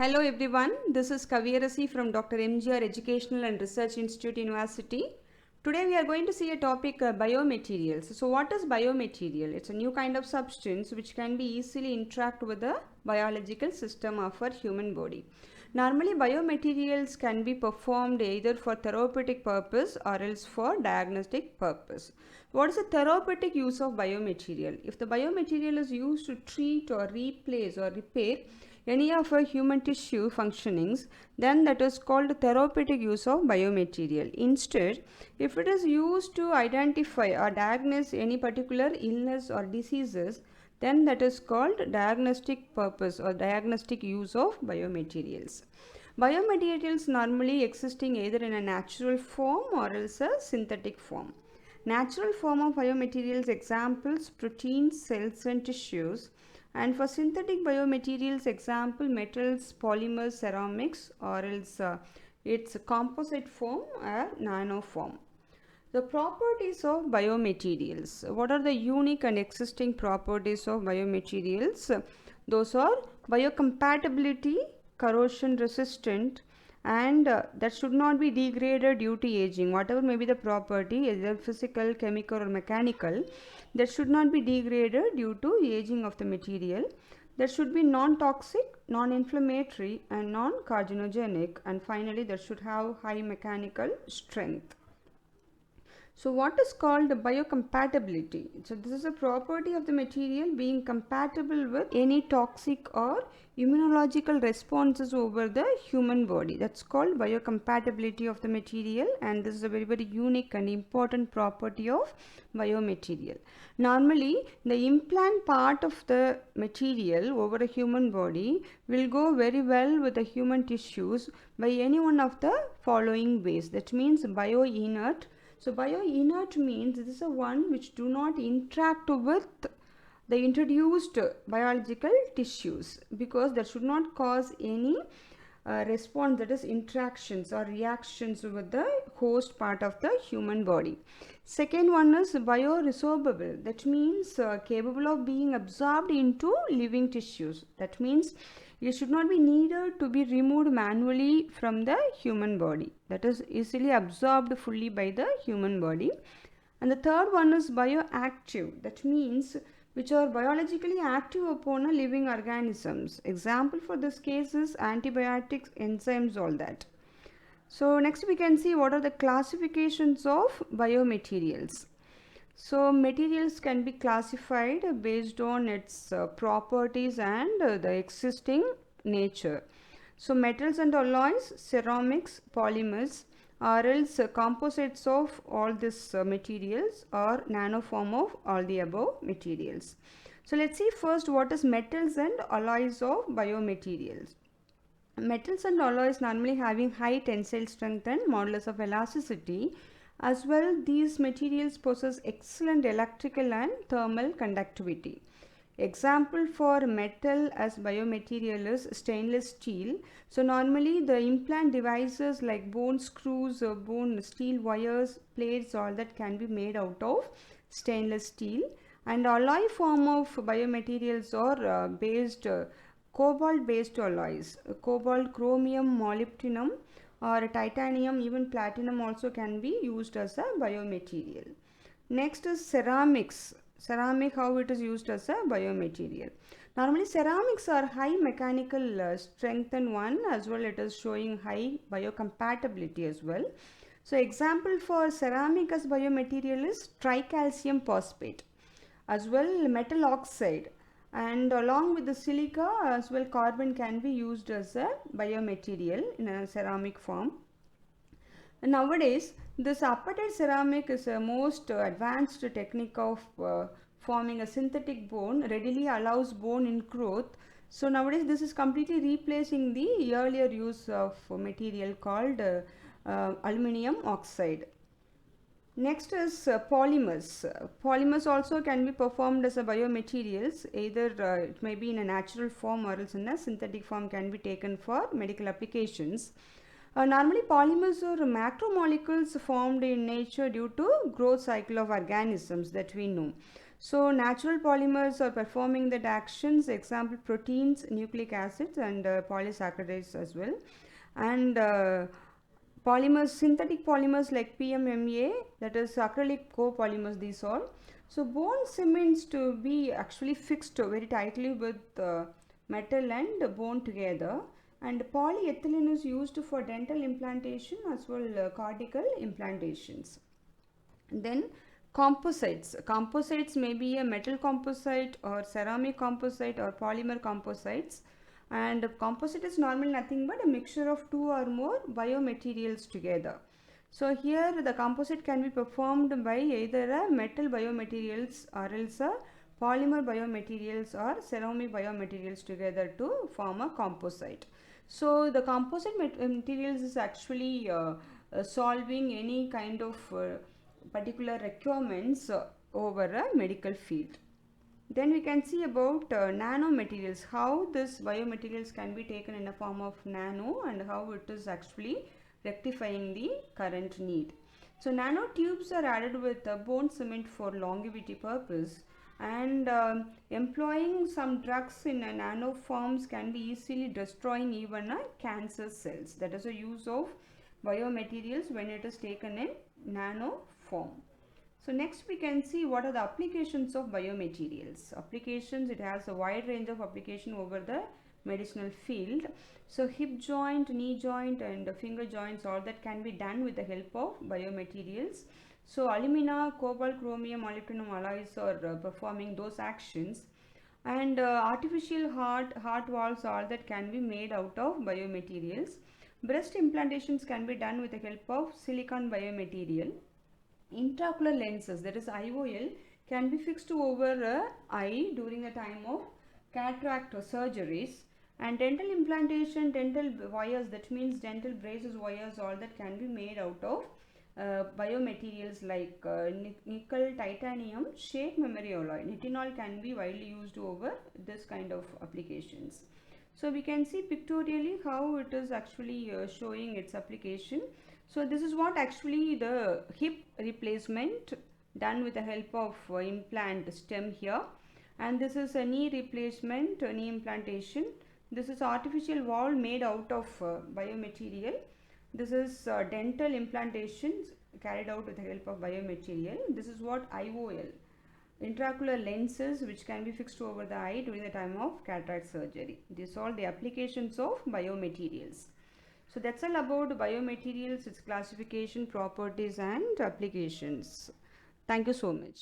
Hello everyone, this is Kaviyarasi from Dr. MGR Educational and Research Institute University. Today we are going to see a topic biomaterials. So what is biomaterial? It's a new kind of substance which can be easily interact with the biological system of our human body. Normally biomaterials can be performed either for therapeutic purpose or else for diagnostic purpose. What is the therapeutic use of biomaterial? If the biomaterial is used to treat or replace or repair any of a human tissue functionings, then that is called therapeutic use of biomaterial. Instead, if it is used to identify or diagnose any particular illness or diseases, then that is called diagnostic purpose or diagnostic use of biomaterials. Biomaterials normally existing either in a natural form or else a synthetic form. Natural form of biomaterials examples proteins, cells and tissues. And for synthetic biomaterials, example metals, polymers, ceramics, or else its composite form or nano form. The properties of biomaterials. What are the unique and existing properties of biomaterials? Those are biocompatibility, corrosion resistant, and that should not be degraded due to aging. Whatever may be the property, either physical, chemical or mechanical, that should not be degraded due to aging of the material. That should be non-toxic, non-inflammatory and non-carcinogenic, and finally that should have high mechanical strength. So what is called biocompatibility? So this is a property of the material being compatible with any toxic or immunological responses over the human body. That's called biocompatibility of the material, and this is a very unique and important property of biomaterial. Normally the implant part of the material over a human body will go very well with the human tissues by any one of the following ways. That means bioinert. So bioinert means this is a one which do not interact with the introduced biological tissues, because that should not cause any response, that is interactions or reactions with the host part of the human body. Second one is bioresorbable. That means capable of being absorbed into living tissues. That means it should not be needed to be removed manually from the human body. That is easily absorbed fully by the human body. And the third one is bioactive. That means which are biologically active upon a living organisms. Example for this case is antibiotics, enzymes, all that. So next we can see what are the classifications of biomaterials. So materials can be classified based on its properties and the existing nature. So metals and alloys, ceramics, polymers, or else composites of all these materials, or nano form of all the above materials. So let's see first what is metals and alloys of biomaterials. Metals and alloys normally having high tensile strength and modulus of elasticity. As well, these materials possess excellent electrical and thermal conductivity. Example for metal as biomaterial is stainless steel. So normally the implant devices like bone screws or bone steel wires, plates, all that can be made out of stainless steel. And alloy form of biomaterials are cobalt based alloys. Cobalt, chromium, molybdenum or titanium, even platinum also can be used as a biomaterial. Next is ceramics. Ceramic, how it is used as a biomaterial. Normally ceramics are high mechanical strength and one, as well it is showing high biocompatibility as well. So example for ceramic as biomaterial is tricalcium phosphate, as well metal oxide, and along with the silica as well carbon can be used as a biomaterial in a ceramic form. And nowadays this apatite ceramic is a most advanced technique of forming a synthetic bone, readily allows bone in growth. So nowadays this is completely replacing the earlier use of material called aluminum oxide. Next is polymers. Polymers also can be performed as a biomaterials. Either it may be in a natural form or else in a synthetic form can be taken for medical applications. Normally polymers are macromolecules formed in nature due to growth cycle of organisms that we know. So natural polymers are performing that actions, example proteins, nucleic acids, and polysaccharides as well. And polymers, synthetic polymers like PMMA, that is acrylic copolymers, these all. So bone cements to be actually fixed very tightly with metal and bone together. And polyethylene is used for dental implantation as well cortical implantations. Then composites. Composites may be a metal composite or ceramic composite or polymer composites. And composite is normally nothing but a mixture of two or more biomaterials together. So here the composite can be performed by either a metal biomaterials or else a polymer biomaterials or ceramic biomaterials together to form a composite. So the composite materials is actually solving any kind of particular requirements over a medical field. Then we can see about nanomaterials, how this biomaterials can be taken in a form of nano and how it is actually rectifying the current need. So nanotubes are added with bone cement for longevity purpose, and employing some drugs in a nano forms can be easily destroying even cancer cells. That is a use of biomaterials when it is taken in nano form. So next we can see what are the applications of biomaterials. Applications, it has a wide range of application over the medicinal field. So hip joint, knee joint and finger joints, all that can be done with the help of biomaterials. So alumina, cobalt, chromium, molybdenum alloys are performing those actions. And artificial heart valves, all that can be made out of biomaterials. Breast implantations can be done with the help of silicon biomaterial. Intraocular lenses, that is IOL, can be fixed over a eye during the time of cataract surgeries. And dental implantation, dental wires, that means dental braces wires, all that can be made out of biomaterials like nickel, titanium, shape memory alloy. Nitinol can be widely used over this kind of applications. So we can see pictorially how it is actually showing its application. So this is what actually the hip replacement done with the help of implant stem here, and this is a knee replacement, knee implantation. This is artificial valve made out of biomaterial. This is dental implantations carried out with the help of biomaterial. This is what IOL, intraocular lenses, which can be fixed over the eye during the time of cataract surgery. These are all the applications of biomaterials. So that's all about biomaterials, its classification, properties and applications. Thank you so much.